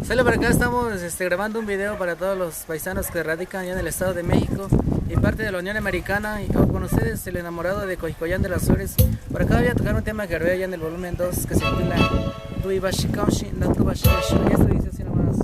Sale por acá, estamos grabando un video para todos los paisanos que radican allá en el Estado de México y parte de la Unión Americana. Y con ustedes, el enamorado de Coicoyán de las Flores. Por acá voy a tocar un tema que grabé allá en el volumen 2 que se titula Tui Bashikaoshi, no tu Bashikaoshi. Y esto dice así nomás.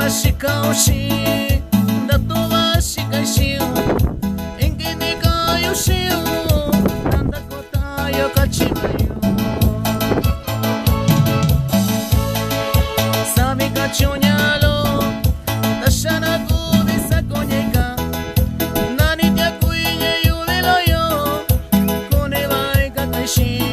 Shikaoshi, dato wa shikaishiu, engine ka yoshiu, nanda kota yo kachimayu. Sabi ka chunyalo, tashana ku bisa konyeka, nani tia kuinye yulilo yo, kone vai ka kaishiu.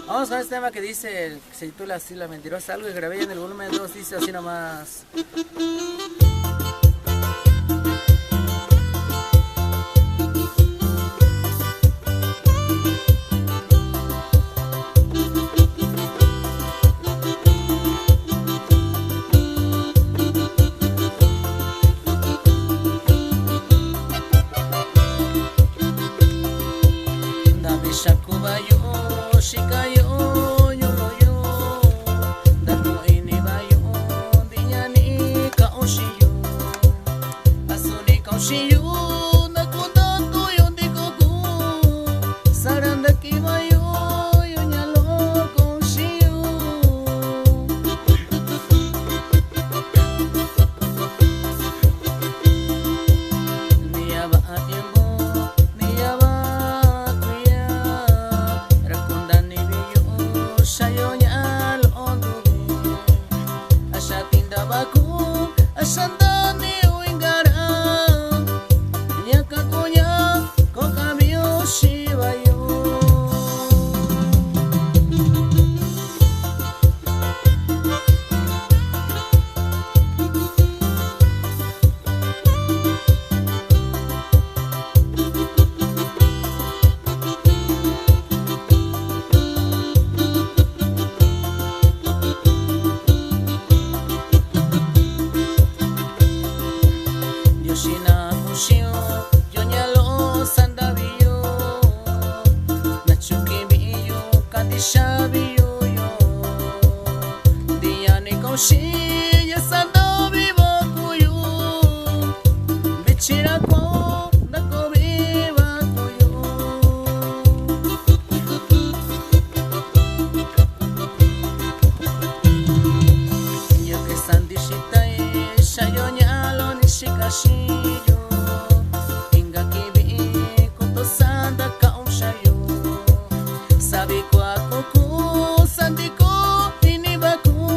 Vamos con este tema que dice, que se titula así, La Mentirosa, algo que grabé en el volumen 2, dice así nomás. Dame shakubayo shikayo yo yo dato ini bayo dinyani ka oshiyo asuni ka oshiyo nakunda to yon dikoku saranda ki bayo yo nyalo ka oshiyo niya ba atiempo niya ba Asandani uingara Nyakakunya Kokamiyo shibayo Yoshina kushio Yonyalo sandabiyo Nachuki biyo Kandisha biyo yo Diyane koshi Yasando bibo kuyo Bichira ko Nako biba kuyo Yo que sandishita Shayo nyalo nishikashiyo Inga kibi koto sanda kaushayo Sabi kwa kuku sandiko inibaku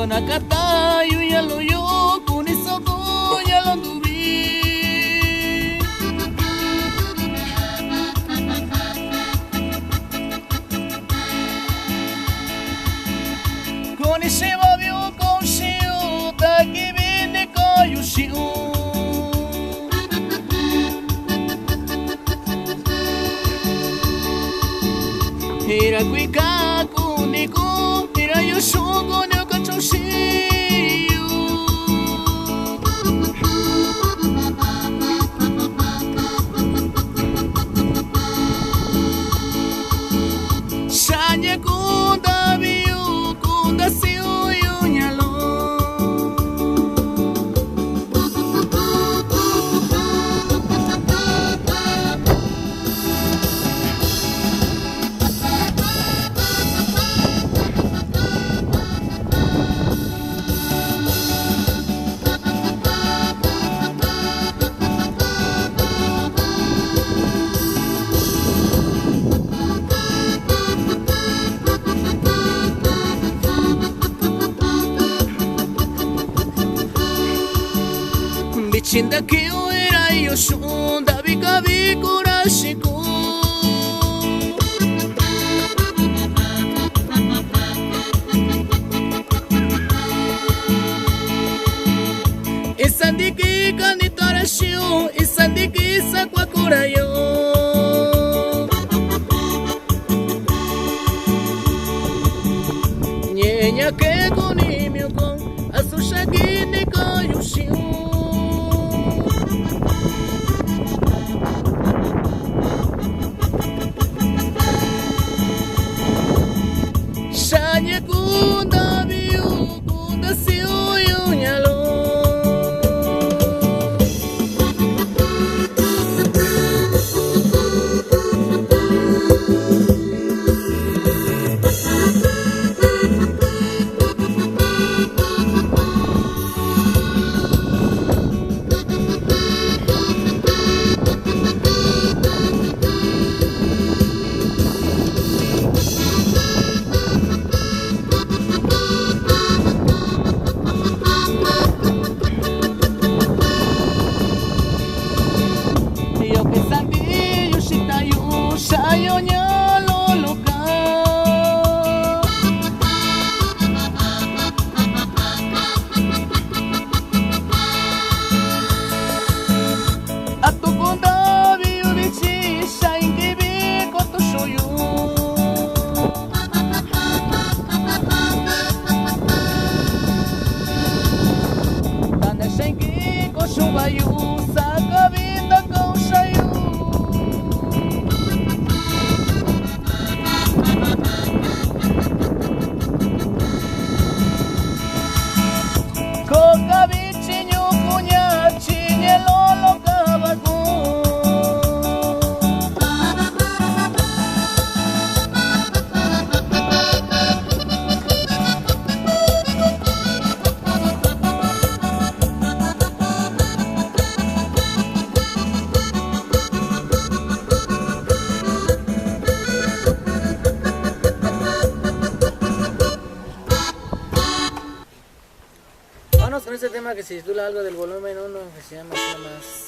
Nakata yu yalo yo kunisoko yalo dubi Konishiwa byo konshiu takibine koyushiu Hira kuika kuniku hira yoshogo ne kachoshiu Shanye kunda biu kunda siu yunyalo Bichinda kiu era yoshunda bika bikurashiku Isandiki kanitarashiu isandiki sakwakurayo Nyenya ke kunimyuko asushagini koyushiu Shanye kunda biu kunda siu yunyalo Con este tema que se titula algo del volumen 1 que se llama Nada Más.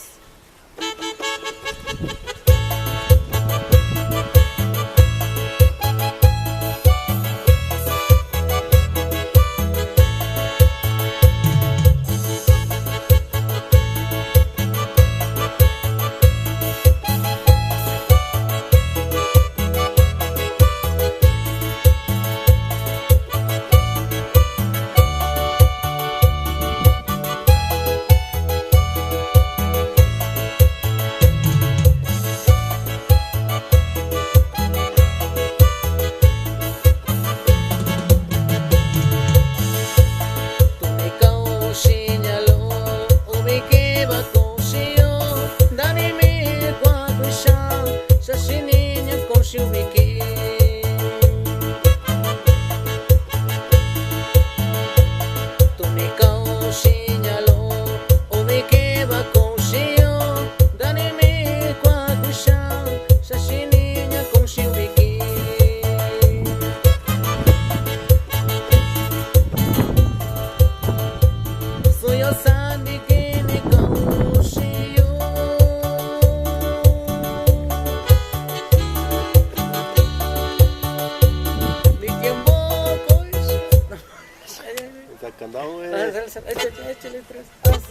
échale tres. Dos.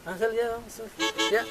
Ángel, ya vamos. Ya.